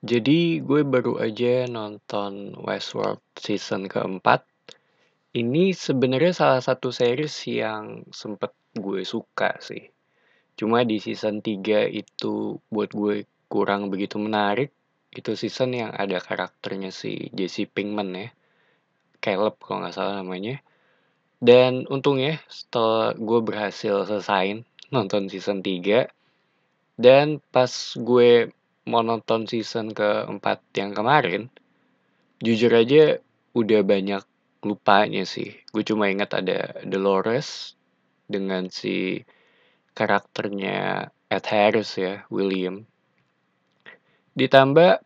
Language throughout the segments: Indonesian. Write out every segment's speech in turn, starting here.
Jadi gue baru aja nonton Westworld season keempat. Ini sebenarnya salah satu series yang sempet gue suka sih. Cuma di season 3 itu buat gue kurang begitu menarik. Itu season yang ada karakternya si Jesse Pinkman ya. Caleb kalau nggak salah namanya. Dan untungnya setelah gue berhasil selesain nonton season 3. Dan pas gue mau nonton season keempat yang kemarin, jujur aja udah banyak lupanya sih. Gue cuma ingat ada Dolores dengan si karakternya Ed Harris ya, William. Ditambah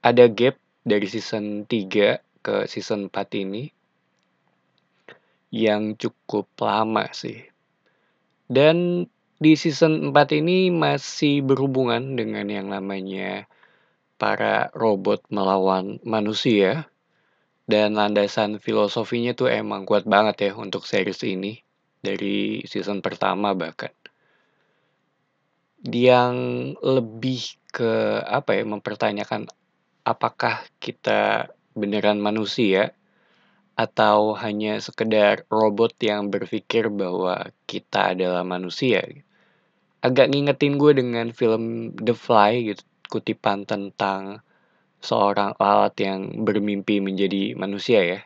ada gap dari season 3 ke season 4 ini yang cukup lama sih. Dan di season 4 ini masih berhubungan dengan yang namanya para robot melawan manusia. Dan landasan filosofinya tuh emang kuat banget ya untuk series ini. Dari season pertama bahkan. Yang lebih ke apa ya, mempertanyakan apakah kita beneran manusia atau hanya sekedar robot yang berpikir bahwa kita adalah manusia. Agak ngingetin gue dengan film The Fly gitu, kutipan tentang seorang lalat yang bermimpi menjadi manusia ya.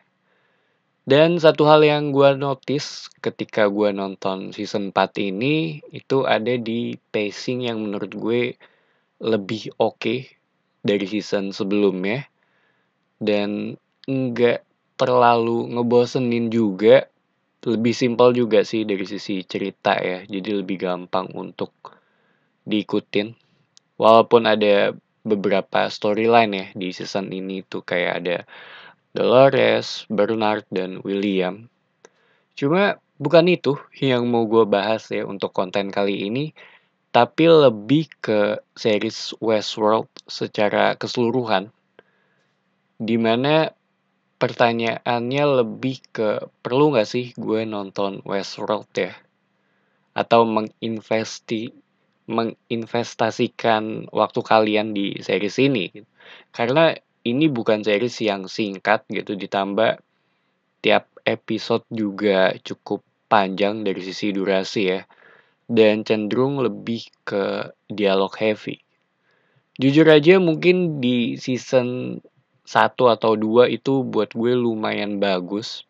Dan satu hal yang gue notice ketika gue nonton season 4 ini, itu ada di pacing yang menurut gue lebih oke dari season sebelumnya. Dan nggak terlalu ngebosenin juga, lebih simpel juga sih dari sisi cerita ya, jadi lebih gampang untuk diikutin. Walaupun ada beberapa storyline ya di season ini tuh kayak ada Dolores, Bernard, dan William. Cuma bukan itu yang mau gue bahas ya untuk konten kali ini, tapi lebih ke series Westworld secara keseluruhan. Dimana pertanyaannya lebih ke perlu nggak sih gue nonton Westworld ya? Atau menginvestasikan waktu kalian di series ini gitu. Karena ini bukan series yang singkat gitu, ditambah tiap episode juga cukup panjang dari sisi durasi ya, dan cenderung lebih ke dialog heavy. Jujur aja mungkin di season 1 atau 2 itu buat gue lumayan bagus.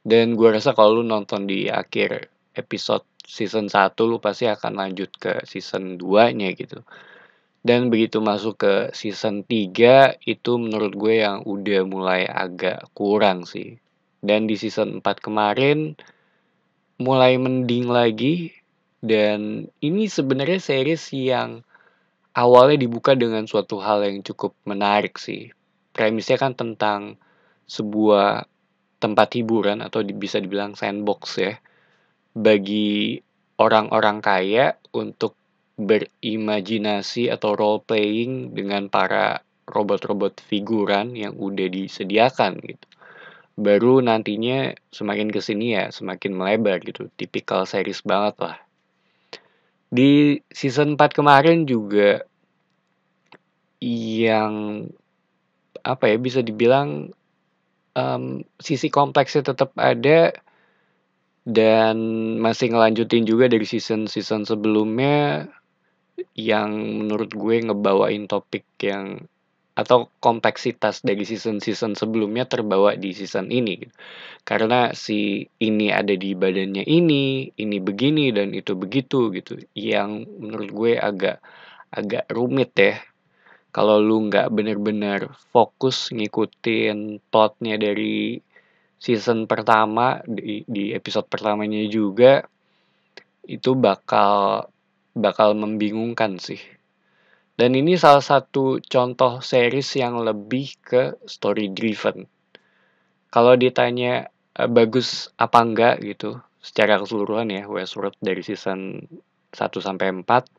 Dan gue rasa kalau lu nonton di akhir episode season 1 lu pasti akan lanjut ke season 2-nya gitu. Dan begitu masuk ke season 3 itu menurut gue yang udah mulai agak kurang sih. Dan di season 4 kemarin mulai mending lagi, dan ini sebenarnya series yang awalnya dibuka dengan suatu hal yang cukup menarik sih. Premisnya kan tentang sebuah tempat hiburan atau bisa dibilang sandbox ya, bagi orang-orang kaya untuk berimajinasi atau role playing dengan para robot-robot figuran yang udah disediakan gitu. Baru nantinya semakin kesini ya semakin melebar gitu, tipikal series banget lah. Di season 4 kemarin juga yang apa ya, bisa dibilang sisi kompleksnya tetap ada dan masih ngelanjutin juga dari season-season sebelumnya yang menurut gue ngebawain topik yang atau kompleksitas dari season-season sebelumnya terbawa di season ini gitu. Karena si ini ada di badannya ini begini dan itu begitu gitu. Yang menurut gue agak agak rumit ya. Kalau lu nggak bener-bener fokus ngikutin plotnya dari season pertama di episode pertamanya juga, itu bakal bakal membingungkan sih. Dan ini salah satu contoh series yang lebih ke story driven. Kalau ditanya bagus apa enggak gitu, secara keseluruhan ya Westworld dari season 1 sampai 4,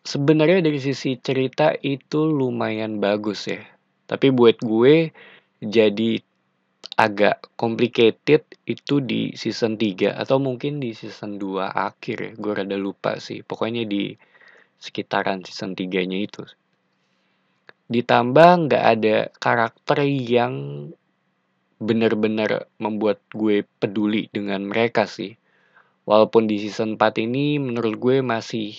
sebenarnya dari sisi cerita itu lumayan bagus ya. Tapi buat gue jadi agak complicated itu di season 3 atau mungkin di season 2 akhir ya. Gue rada lupa sih. Pokoknya di sekitaran season 3-nya itu. Ditambah nggak ada karakter yang bener-bener membuat gue peduli dengan mereka sih. Walaupun di season 4 ini menurut gue masih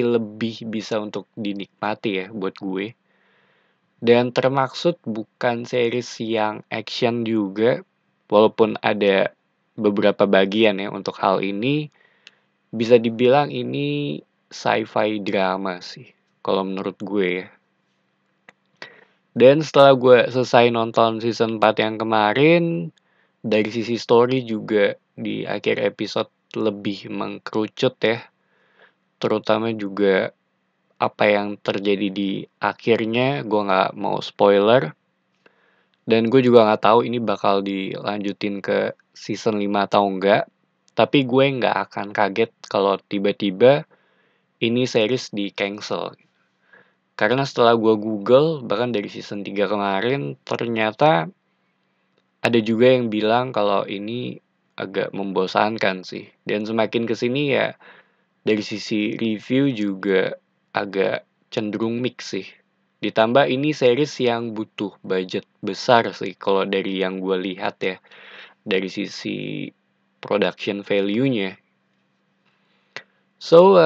lebih bisa untuk dinikmati ya buat gue. Dan termaksud bukan series yang action juga, walaupun ada beberapa bagian ya untuk hal ini, bisa dibilang ini sci-fi drama sih, kalau menurut gue ya. Dan setelah gue selesai nonton season 4 yang kemarin, dari sisi story juga di akhir episode lebih mengkerucut ya. Terutama juga apa yang terjadi di akhirnya, gue nggak mau spoiler. Dan gue juga nggak tahu ini bakal dilanjutin ke season 5 atau enggak. Tapi gue nggak akan kaget kalau tiba-tiba ini series di cancel. Karena setelah gue Google, bahkan dari season 3 kemarin, ternyata ada juga yang bilang kalau ini agak membosankan sih. Dan semakin kesini ya, dari sisi review juga agak cenderung mix sih. Ditambah ini series yang butuh budget besar sih kalau dari yang gue lihat ya. Dari sisi production value-nya. So,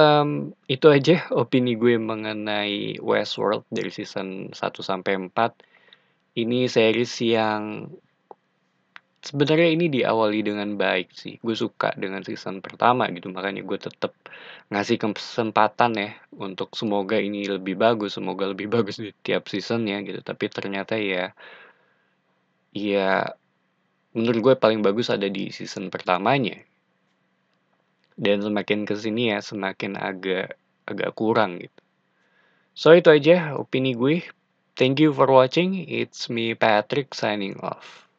itu aja opini gue mengenai Westworld dari season 1 sampai 4. Ini series yang sebenarnya ini diawali dengan baik sih. Gue suka dengan season pertama gitu, makanya gue tetap ngasih kesempatan ya untuk semoga ini semoga lebih bagus di tiap seasonnya gitu. Tapi ternyata ya menurut gue paling bagus ada di season pertamanya. Dan semakin kesini ya semakin agak kurang gitu. So itu aja opini gue. Thank you for watching. It's me Patrick signing off.